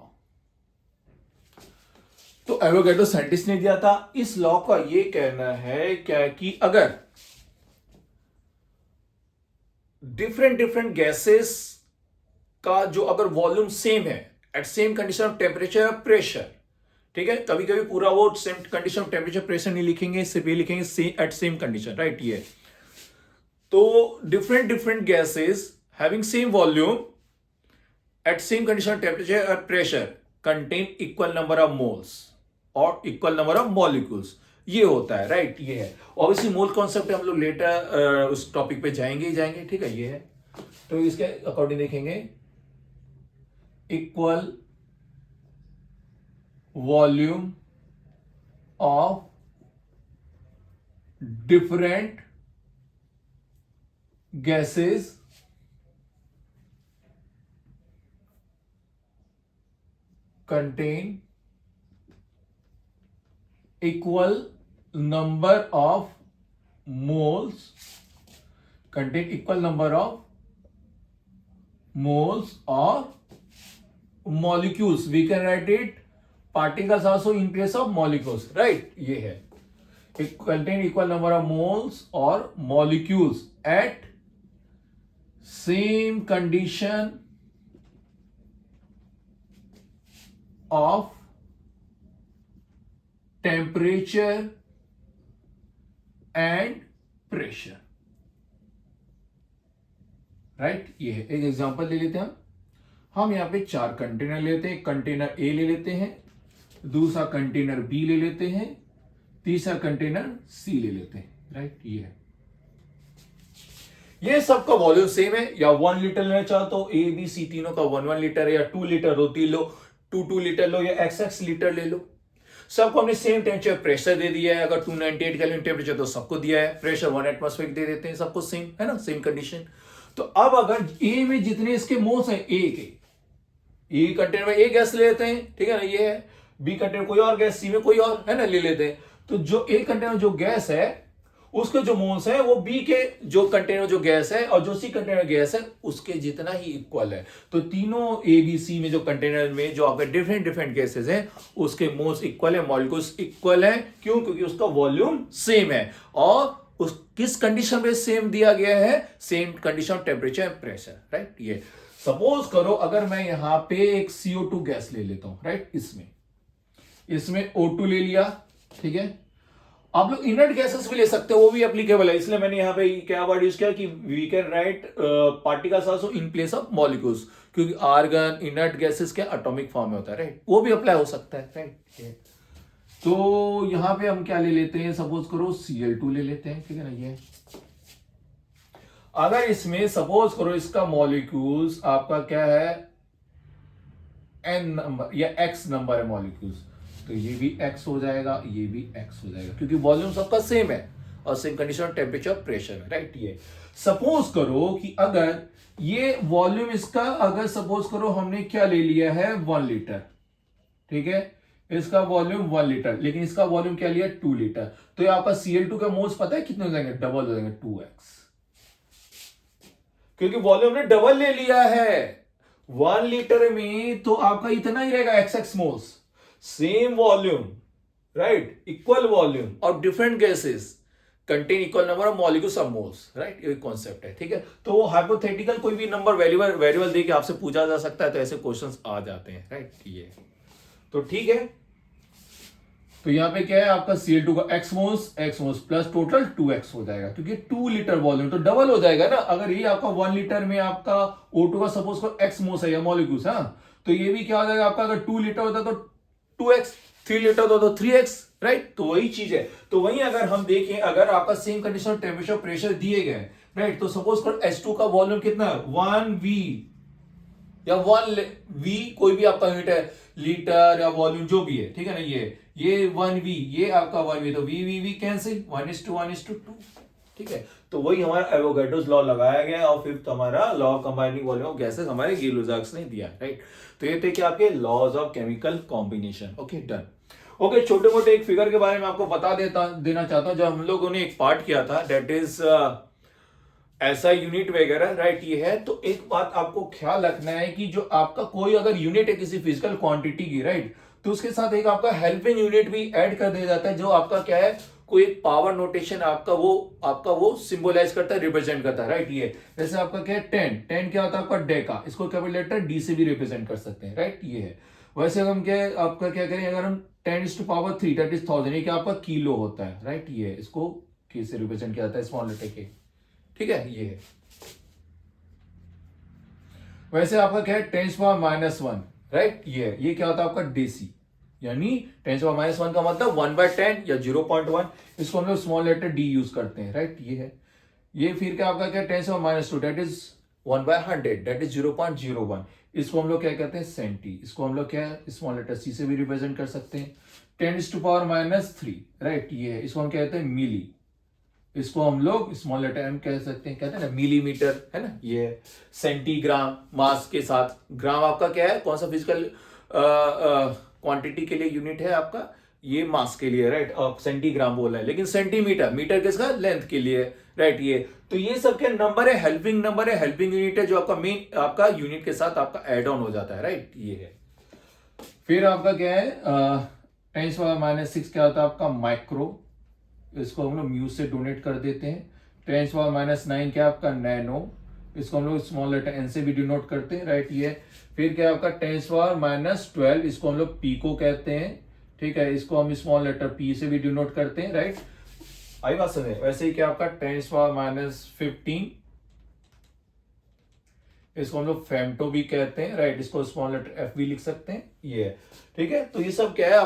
तो एवोगैड्रो साइंटिस्ट ने दिया था। इस लॉ का ये कहना है क्या कि अगर डिफरेंट गैसेस का जो अगर वॉल्यूम सेम है at same condition of temperature और प्रेशर, ठीक है, कभी कभी पूरा वो same condition of temperature pressure नहीं लिखेंगे, सिर्फ ये लिखेंगे एट सेम कंडीशन, राइट। ये तो different gases having same volume at same condition of temperature or pressure contain equal number of moles और equal number of molecules, ये होता है, राइट। ये है ऑब्वियसली मोल कॉन्सेप्ट हम लोग लेटर उस टॉपिक पे जाएंगे ही जाएंगे, ठीक है। ये है, तो इसके अकॉर्डिंग देखेंगे equal volume of different gases contain equal number of moles, contain equal number of moles or molecules. We can write it particles also in place of molecules, right. ये है, it contain equal number of moles or molecules at same condition of temperature and pressure, right. ये है, एक example ले लेते हैं हम यहाँ पे 4 कंटेनर लेते हैं। कंटेनर ए ले लेते हैं, दूसरा कंटेनर बी ले लेते हैं, तीसरा कंटेनर सी ले लेते हैं, राइट। ये सबका वॉल्यूम सेम है। या 1 लीटर लेना चाहो तो ए बी सी तीनों का 1 लीटर है, या 2 लीटर रोटी लो, 2 लीटर लो, या XX लीटर ले लो। सबको हमने सेम टेम्परेचर प्रेशर दे दिया है। अगर 298 केल्विन टेम्परेचर तो सबको दिया है, प्रेशर 1 एटमॉस्फेरिक दे देते हैं सबको, सेम है ना, सेम कंडीशन। तो अब अगर ए में जितने इसके मोल्स हैं, ए कंटेनर में ए गैस ले लेते हैं, ठीक है ना, ये है। बी कंटेनर कोई और गैस, सी में कोई और, है ना, ले लेते हैं। तो जो ए कंटेनर जो गैस है उसके जो मोल्स है वो बी के जो कंटेनर जो गैस है और जो सी कंटेनर गैस है उसके जितना ही इक्वल है। तो तीनों ए बी सी में जो कंटेनर में जो आपके डिफरेंट डिफरेंट गैसेस हैं उसके मोल्स इक्वल है, मॉलिक्यूल्स इक्वल है। क्यों? क्योंकि उसका वॉल्यूम सेम है। और उस किस कंडीशन में सेम दिया गया है? Same condition, temperature and pressure, right. ये सपोज करो अगर मैं यहां पे एक CO2 गैस ले लेता हूं, राइट, इसमें O2 ले लिया, ठीक है। आप लोग इनर्ट गैसेस भी ले सकते हो, वो भी एप्लीकेबल है। इसलिए मैंने यहां पे क्या वर्ड यूज किया कि we can write particles also in place of molecules, क्योंकि आर्गन इनर्ट गैसेस के एटॉमिक फॉर्म में होता है, राइट। वो भी अप्लाई हो सकता है, राइट। तो यहां पे हम क्या ले लेते हैं, सपोज करो Cl2 ले लेते हैं, ठीक है ना। ये अगर इसमें सपोज करो इसका मॉलिक्यूल्स आपका क्या है, N नंबर या X नंबर है मॉलिक्यूल्स, तो ये भी X हो जाएगा, ये भी X हो जाएगा, क्योंकि वॉल्यूम सबका सेम है और सेम कंडीशन, टेम्परेचर, प्रेशर है, राइट। ये सपोज करो कि अगर ये वॉल्यूम इसका, अगर सपोज करो हमने क्या ले लिया है 1 लीटर, ठीक है, इसका वॉल्यूम 1 लीटर, लेकिन इसका वॉल्यूम क्या लिया 2 लीटर। तो ये आपका Cl2 का मोल्स पता है कितने हो जाएंगे? डबल हो जाएंगे, 2x, क्योंकि वॉल्यूम ने डबल ले लिया है 1 लीटर में। तो आपका इतना ही रहेगा XX moles, same volume, right, equal volume और different gases contain equal number of molecules of moles, right. ये कॉन्सेप्ट है, ठीक है। तो वो हाइपोथेटिकल कोई भी नंबर वेरिएबल देके आपसे पूछा जा सकता है, तो ऐसे क्वेश्चंस आ जाते हैं, राइट। ये तो ठीक है। तो यहां पे क्या है आपका Cl2 का x moles plus total 2x हो जाएगा, क्योंकि 2 लीटर वॉल्यूम तो डबल हो जाएगा ना। अगर ये आपका 1 लीटर में आपका O2 का सपोज करो x मोल्स है या मॉलिक्यूल्स, हाँ, तो ये भी क्या हो जाएगा आपका, अगर 2 लीटर होता तो 2x, 3 लीटर होता तो 3x, राइट। तो वही चीज है। तो वही अगर हम देखें, अगर आपका सेम कंडीशन, टेम्परेचर, प्रेशर दिए गए, राइट, तो सपोज करो H2 का वॉल्यूम कितना है 1V या 1V, कोई भी आपका यूनिट है, लीटर या वॉल्यूम जो भी है, ठीक है ना। ये 1V, ये आपका 1V, तो V कैंसिल, 1:1:2, ठीक है। तो वही हमारा एवोगाड्रोस लॉ लगाया गया और फिर हमारा law of combining volume of gases हमारे गिलुजाक्स ने दिया, राइट। तो ये थे कि आपके laws of chemical combination, okay, done. Okay, छोटे मोटे एक फिगर के बारे में आपको बता देना चाहता हूं, जो हम लोगों ने एक पार्ट किया था, डेट इज ऐसा यूनिट वगैरह, राइट। ये है। तो एक बात आपको ख्याल रखना है कि जो आपका कोई अगर यूनिट है किसी फिजिकल क्वांटिटी की, राइट, तो उसके साथ एक आपका हेल्पिंग यूनिट भी ऐड कर दिया जाता है, जो आपका क्या है, कोई एक पावर नोटेशन आपका वो सिंबलाइज करता है, रिप्रेजेंट करता है, राइट। ये जैसे आपका क्या है 10 क्या होता है आपका डेका, इसको कैपिटल लेटर D से भी रिप्रेजेंट कर सकते हैं, राइट। ये है। वैसे हम क्या आपका क्या करें, अगर हम 10⁻³ दैट इज 1000, ये क्या आपका किलो होता है, राइट। ये इसको K से रिप्रेजेंट किया जाता है, स्मॉल लेटर K, ठीक है। ये है। वैसे आपका क्या है 10⁻⁻1, राइट। ये क्या होता है आपका डेसी, यानी 10⁻⁻1 का मतलब 1/10 या 0.1, इसको हम लोग स्मॉल लेटर D यूज करते हैं, राइट। ये है। ये फिर क्या आपका क्या 10⁻², दैट इज 1/100, दैट इज 0.01, इसको हम लोग क्या कहते हैं सेंटी, इसको हम लोग क्या स्मॉल लेटर C से भी रिप्रेजेंट कर सकते हैं। 10⁻⁻3, राइट। ये है। इसको हम कहते हैं मिली, इसको हम लोग स्मॉल लेटर M कह सकते हैं, कहते हैं ना मिलीमीटर, है ना। ये सेंटीग्राम, मास के साथ ग्राम आपका क्या है, कौन सा फिजिकल क्वांटिटी के लिए यूनिट है आपका, ये मास के लिए, राइट। अब सेंटीग्राम बोला है, लेकिन सेंटीमीटर, मीटर किसका, लेंथ के लिए, राइट। ये तो ये सब क्या नंबर है, हेल्पिंग नंबर है, हेल्पिंग यूनिट है, जो आपका मेन आपका यूनिट के साथ आपका एड ऑन हो जाता है, राइट। ये है। फिर आपका क्या है 10⁻⁻6 क्या होता है आपका माइक्रो, इसको हम लोग म्यू से डोनेट कर देते हैं। 10⁻⁹ क्या आपका नैनो, इसको हम लोग स्मॉल लेटर N से भी डिनोट करते हैं, राइट। ये फिर क्या आपका 10⁻12, इसको हम लोग पीको कहते हैं, ठीक है, इसको हम स्मॉल लेटर P से भी डिनोट करते हैं, राइट। आई बात समझे। वैसे ही क्या आपका 10⁻15, इसको हम लोग फेमटो भी कहते हैं, राइट। इसको स्मॉल लेटर एफ भी लिख सकते हैं, ये है, ठीक है। तो ये सब क्या है,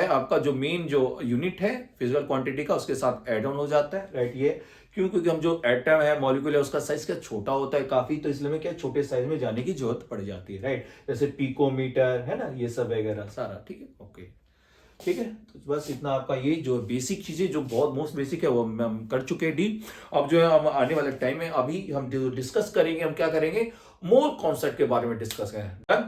आपका जो मेन जो यूनिट है फिजिकल क्वांटिटी का, उसके साथ एड ऑन हो जाता है, राइट। ये क्यों, क्योंकि हम जो एटम है, मॉलिक्यूल है, उसका साइज क्या छोटा होता है काफी, तो इसलिए में क्या छोटे साइज में जाने की जरूरत पड़ जाती है, राइट। जैसे पिकोमीटर है ना, ये सब वगैरह सारा, ठीक है, ओके, ठीक है। तो बस इतना आपका ये जो बेसिक चीजें जो बहुत मोस्ट बेसिक है वो हम कर चुके हैं डील। अब जो है हम आने वाले टाइम में अभी हम डिस्कस करेंगे, हम क्या करेंगे, मोल कॉन्सेप्ट के बारे में डिस्कस करें।